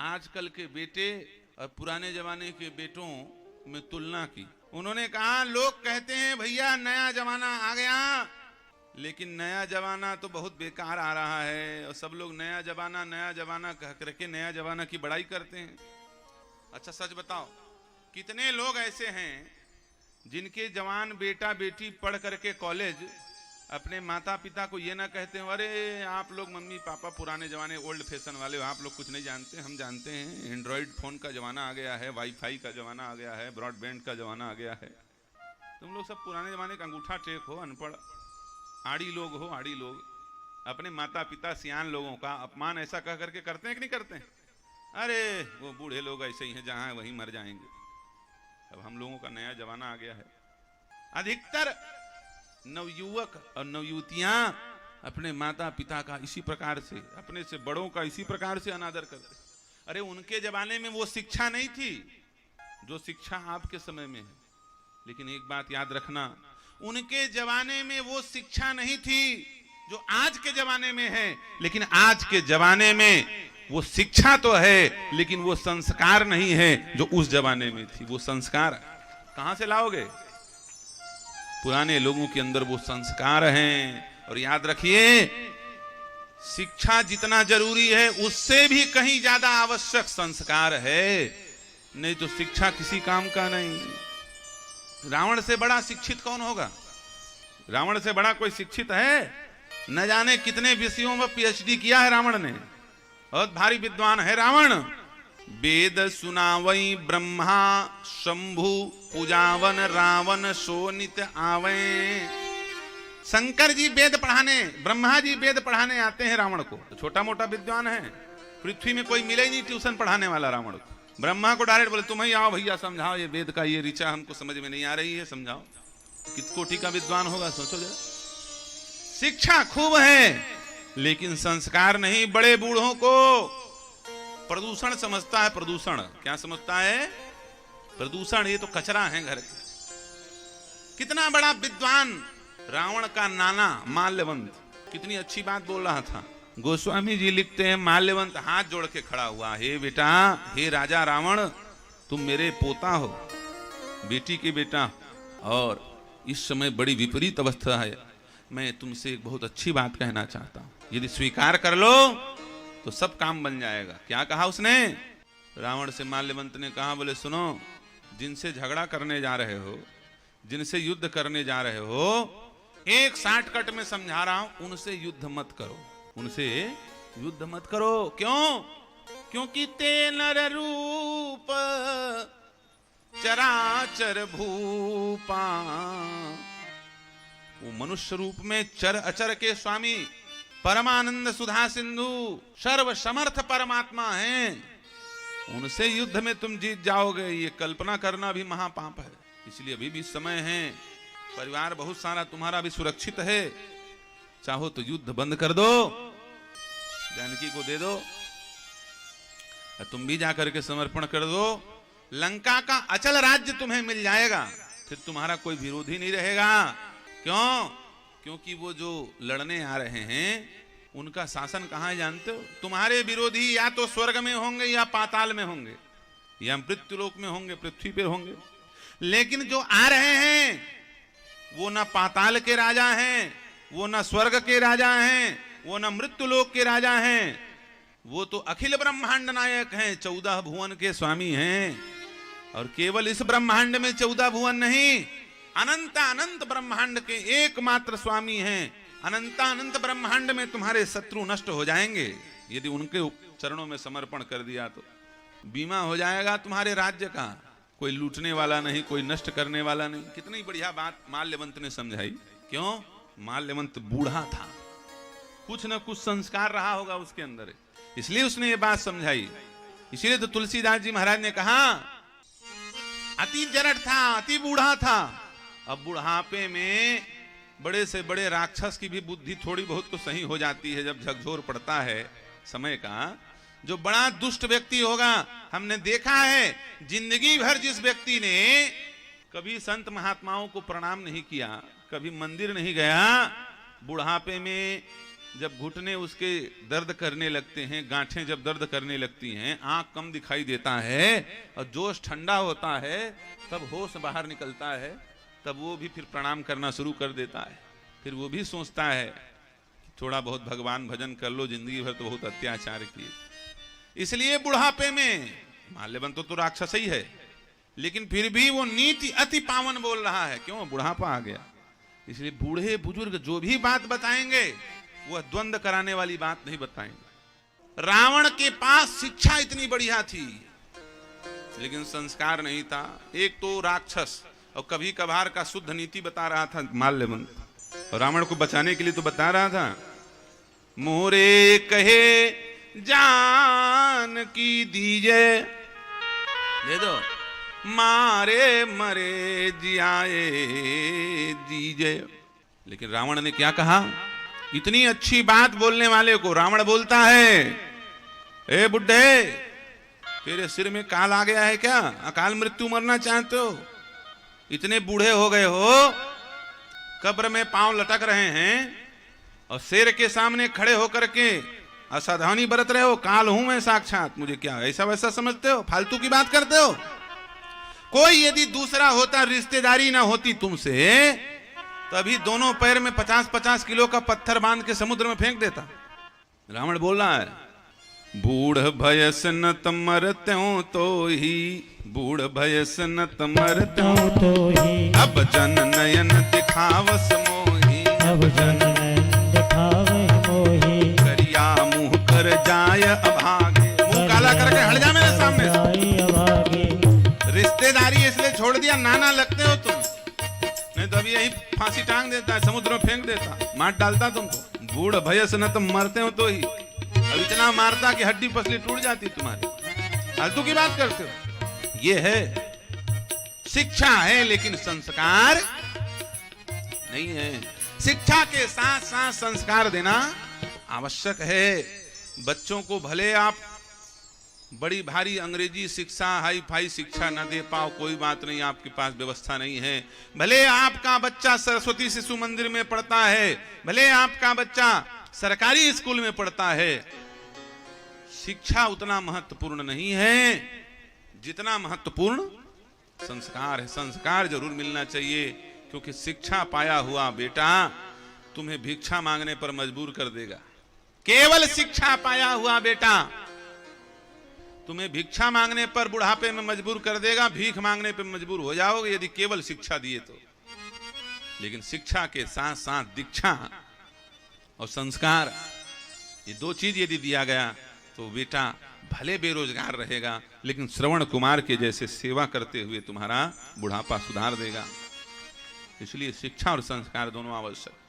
आजकल के बेटे और पुराने जमाने के बेटों में तुलना की। उन्होंने कहा लोग कहते हैं भैया नया जमाना आ गया, लेकिन नया जमाना तो बहुत बेकार आ रहा है और सब लोग नया जमाना कह करके नया जमाना की बड़ाई करते हैं। अच्छा सच बताओ, कितने लोग ऐसे हैं जिनके जवान बेटा बेटी पढ़ करके कॉलेज अपने माता पिता को ये ना कहते हैं अरे आप लोग मम्मी पापा पुराने जमाने ओल्ड फैशन वाले, आप लोग कुछ नहीं जानते, हम जानते हैं एंड्रॉयड फोन का जमाना आ गया है, वाईफाई का जमाना आ गया है, ब्रॉडबैंड का जमाना आ गया है। तुम लोग सब पुराने जमाने का अंगूठा टेक हो, अनपढ़ आड़ी लोग हो, आड़ी लोग अपने माता पिता सियान लोगों का अपमान ऐसा कह करके करते हैं कि नहीं करते हैं? अरे वो बूढ़े लोग ऐसे ही हैं, जहां वहीं मर जाएंगे। अब हम लोगों का नया जमाना आ गया है। अधिकतर नवयुवक और नवयुवतियां अपने माता पिता का इसी प्रकार से, अपने से बड़ों का इसी प्रकार से अनादर करते। अरे उनके जमाने में वो शिक्षा नहीं थी जो शिक्षा आपके समय में है। लेकिन एक बात याद रखना, उनके जमाने में वो शिक्षा नहीं थी जो आज के जमाने में है, लेकिन आज के जमाने में वो शिक्षा तो है लेकिन वो संस्कार नहीं है जो उस जमाने में थी। वो संस्कार कहां से लाओगे? पुराने लोगों के अंदर वो संस्कार हैं। और याद रखिए, शिक्षा जितना जरूरी है उससे भी कहीं ज्यादा आवश्यक संस्कार है। नहीं तो शिक्षा किसी काम का नहीं। रावण से बड़ा शिक्षित कौन होगा? रावण से बड़ा कोई शिक्षित है? न जाने कितने विषयों में पीएचडी किया है रावण ने, बहुत भारी विद्वान है रावण। वेद सुनावई ब्रह्मा शंभु पूजावन रावण सोनित आवे। शंकर जी वेद पढ़ाने, ब्रह्मा जी वेद पढ़ाने आते हैं रावण को। तो छोटा मोटा विद्वान है, पृथ्वी में कोई मिले ही नहीं ट्यूशन पढ़ाने वाला रावण को। ब्रह्मा को डायरेक्ट बोले तुम ही आओ भैया समझाओ, ये वेद का ये ऋचा हमको समझ में नहीं आ रही है, समझाओ। किस कोटि का विद्वान होगा सोचो जरा। शिक्षा खूब है लेकिन संस्कार नहीं। बड़े बूढ़ों को प्रदूषण समझता है। प्रदूषण क्या समझता है? प्रदूषण ये तो कचरा है घर के। कितना बड़ा विद्वान रावण का नाना माल्यवंत कितनी अच्छी बात बोल रहा था। गोस्वामी जी लिखते हैं माल्यवंत हाथ जोड़ के खड़ा हुआ, हे बेटा, हे राजा रावण, तुम मेरे पोता हो, बेटी के बेटा, और इस समय बड़ी विपरीत अवस्था है। मैं तुमसे एक बहुत अच्छी बात कहना चाहता हूं, यदि स्वीकार कर लो तो सब काम बन जाएगा। क्या कहा उसने? रावण से माल्यवंत ने कहा, बोले सुनो, जिनसे झगड़ा करने जा रहे हो, जिनसे युद्ध करने जा रहे हो, एक शॉर्टकट में समझा रहा हूं, उनसे युद्ध मत करो, उनसे युद्ध मत करो। क्यों? क्योंकि ते नर रूप चराचर भूपा, वो मनुष्य रूप में चर अचर के स्वामी परमानंद सुधा सिंधु सर्व समर्थ परमात्मा हैं। उनसे युद्ध में तुम जीत जाओगे, ये कल्पना करना भी महापाप है। इसलिए अभी भी समय है, परिवार बहुत सारा तुम्हारा भी सुरक्षित है। चाहो तो युद्ध बंद कर दो, जानकी को दे दो, तुम भी जाकर के समर्पण कर दो। लंका का अचल राज्य तुम्हें मिल जाएगा, फिर तुम्हारा कोई विरोधी नहीं रहेगा। क्यों? क्योंकि वो जो लड़ने आ रहे हैं उनका शासन कहां है जानते हो? तुम्हारे विरोधी या तो स्वर्ग में होंगे या पाताल में होंगे या मृत्युलोक में होंगे, पृथ्वी पर होंगे। लेकिन जो आ रहे हैं वो ना पाताल के राजा हैं, वो ना स्वर्ग के राजा हैं, वो ना मृत्युलोक के राजा हैं, वो तो अखिल ब्रह्मांड नायक हैं, 14 भुवन के स्वामी हैं। और केवल इस ब्रह्मांड में 14 भुवन नहीं, अनंत अनंत ब्रह्मांड के एकमात्र स्वामी हैं। अनंत अनंत ब्रह्मांड में तुम्हारे शत्रु नष्ट हो जाएंगे यदि उनके चरणों में समर्पण कर दिया तो। बीमा हो जाएगा तुम्हारे राज्य का, कोई लूटने वाला नहीं, कोई नष्ट करने वाला नहीं। कितनी बढ़िया बात माल्यवंत ने समझाई। क्यों? माल्यवंत बूढ़ा था, कुछ न कुछ संस्कार रहा होगा उसके अंदर, इसलिए उसने ये बात समझाई। इसीलिए तो तुलसीदास जी महाराज ने कहा अति जरठ था, अति बूढ़ा था। अब बुढ़ापे में बड़े से बड़े राक्षस की भी बुद्धि थोड़ी बहुत तो सही हो जाती है जब झकझोर पड़ता है समय का। जो बड़ा दुष्ट व्यक्ति होगा, हमने देखा है जिंदगी भर जिस व्यक्ति ने कभी संत महात्माओं को प्रणाम नहीं किया, कभी मंदिर नहीं गया, बुढ़ापे में जब घुटने उसके दर्द करने लगते हैं, गांठें जब दर्द करने लगती हैं, आंख कम दिखाई देता है और जोश ठंडा होता है, तब होश बाहर निकलता है, तब वो भी फिर प्रणाम करना शुरू कर देता है। फिर वो भी सोचता है थोड़ा बहुत भगवान भजन कर लो, जिंदगी भर तो बहुत अत्याचार किए। इसलिए बुढ़ापे में माल्यवंत तो राक्षस ही है, लेकिन फिर भी वो नीति अति पावन बोल रहा है। क्यों? बुढ़ापा आ गया। इसलिए बूढ़े बुजुर्ग जो भी बात बताएंगे वह द्वंद्व कराने वाली बात नहीं बताएंगे। रावण के पास शिक्षा इतनी बढ़िया थी, लेकिन संस्कार नहीं था। एक तो राक्षस, और कभी कभार का शुद्ध नीति बता रहा था माल्यवंत, और रावण को बचाने के लिए तो बता रहा था, मोरे कहे जान की दीजे, दे दो, मारे मरे जियाए दीजे। लेकिन रावण ने क्या कहा? इतनी अच्छी बात बोलने वाले को रावण बोलता है, ए बुड्ढे, तेरे सिर में काल आ गया है क्या? अकाल मृत्यु मरना चाहते हो? इतने बूढ़े हो गए हो, कब्र में पांव लटक रहे हैं और शेर के सामने खड़े होकर के असावधानी बरत रहे हो। काल हूं मैं साक्षात, मुझे क्या ऐसा वैसा समझते हो? फालतू की बात करते हो। कोई यदि दूसरा होता, रिश्तेदारी ना होती तुमसे, तो अभी दोनों पैर में 50-50 किलो का पत्थर बांध के समुद्र में फेंक देता। रावण बोल रहा है, बूढ़ भयस न मरत्यों तो ही, बूढ़ भयस न मरत्यों तो ही, अब जन नयन दिखावस मोही, अब जन नयन दिखावस मोही, करिया मुंह कर जाय अभागे, मुंह काला करके हट जा मेरे सामने से। रिश्तेदारी इसलिए छोड़ दिया, नाना लगते हो तुम, नहीं तो अभी यही फांसी टांग देता है, समुद्र में फेंक देता, मार डालता तुमको। बूढ़ भयस न तुम मरते हो तो ही, अब इतना मारता कि हड्डी पसली टूट जाती तुम्हारी। फालतू की बात करते हो। ये है शिक्षा है, लेकिन संस्कार नहीं है। शिक्षा के साथ साथ संस्कार देना आवश्यक है। बच्चों को भले आप बड़ी भारी अंग्रेजी शिक्षा, हाई फाई शिक्षा न दे पाओ, कोई बात नहीं, आपके पास व्यवस्था नहीं है। भले आपका बच्चा सरस्वती शिशु मंदिर में पढ़ता है, भले आपका बच्चा सरकारी स्कूल में पढ़ता है, शिक्षा उतना महत्वपूर्ण नहीं है जितना महत्वपूर्ण संस्कार है। संस्कार जरूर मिलना चाहिए, क्योंकि शिक्षा पाया हुआ बेटा तुम्हें भिक्षा मांगने पर मजबूर कर देगा। केवल शिक्षा पाया हुआ बेटा तुम्हें भिक्षा मांगने पर बुढ़ापे में मजबूर कर देगा, भीख मांगने पर मजबूर हो जाओगे यदि केवल शिक्षा दिए तो। लेकिन शिक्षा के साथ साथ दीक्षा और संस्कार, ये दो चीज यदि दिया गया तो बेटा भले बेरोजगार रहेगा, लेकिन श्रवण कुमार के जैसे सेवा करते हुए तुम्हारा बुढ़ापा सुधार देगा। इसलिए शिक्षा और संस्कार दोनों आवश्यक।